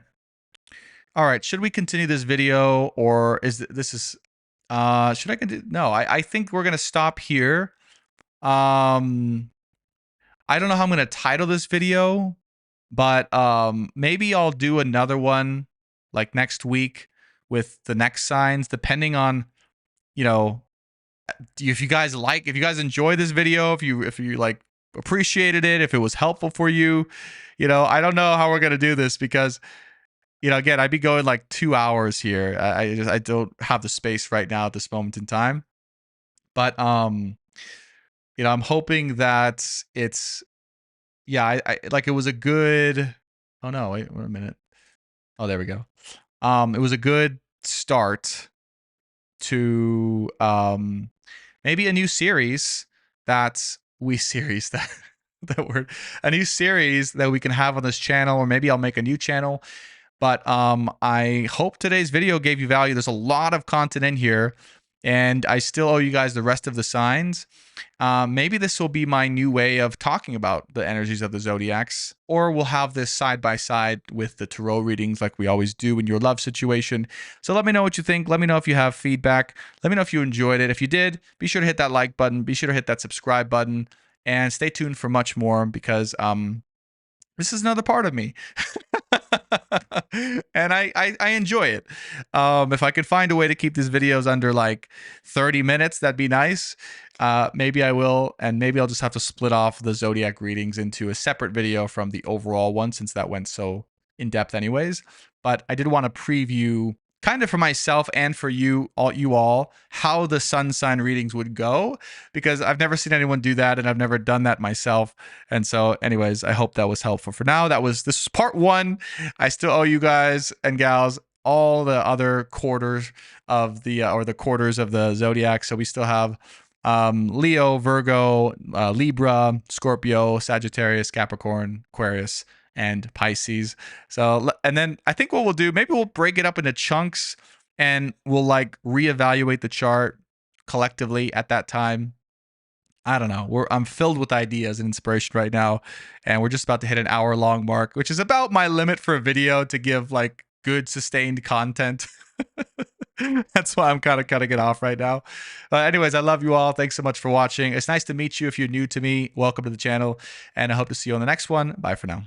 All right. Should we continue this video, or is this is should I continue? No, I think we're gonna stop here. I don't know how I'm gonna title this video, but maybe I'll do another one like next week with the next signs, depending on, you know, if you guys enjoy this video, if you like appreciated it, if it was helpful for you. I don't know how we're gonna do this, because again, I'd be going like 2 hours here. I don't have the space right now at this moment in time. But I'm hoping that it's, yeah, I like, it was a good, oh no, wait a minute. Oh, there we go. It was a good start to maybe a new series that that word, a new series that we can have on this channel, or maybe I'll make a new channel. But I hope today's video gave you value. There's a lot of content in here, and I still owe you guys the rest of the signs. Maybe this will be my new way of talking about the energies of the zodiacs, or we'll have this side by side with the tarot readings like we always do in your love situation. So let me know what you think. Let me know if you have feedback. Let me know if you enjoyed it. If you did, be sure to hit that like button. Be sure to hit that subscribe button, and stay tuned for much more, because this is another part of me. And I enjoy it. If I could find a way to keep these videos under like 30 minutes, that'd be nice. Maybe I will, and maybe I'll just have to split off the zodiac readings into a separate video from the overall one, since that went so in depth anyways. But I did want to preview, kind of for myself and for you all, how the sun sign readings would go, because I've never seen anyone do that, and I've never done that myself. And so anyways, I hope that was helpful. For now, this is part 1. I still owe you guys and gals all the other quarters of the or the quarters of the zodiac. So we still have Leo, Virgo, Libra, Scorpio, Sagittarius, Capricorn, Aquarius, and Pisces. So, and then I think what we'll do, maybe we'll break it up into chunks, and we'll like reevaluate the chart collectively at that time. I don't know. I'm filled with ideas and inspiration right now, and we're just about to hit an hour-long mark, which is about my limit for a video to give like good sustained content. That's why I'm kind of cutting it off right now. Anyways, I love you all. Thanks so much for watching. It's nice to meet you. If you're new to me, welcome to the channel, and I hope to see you on the next one. Bye for now.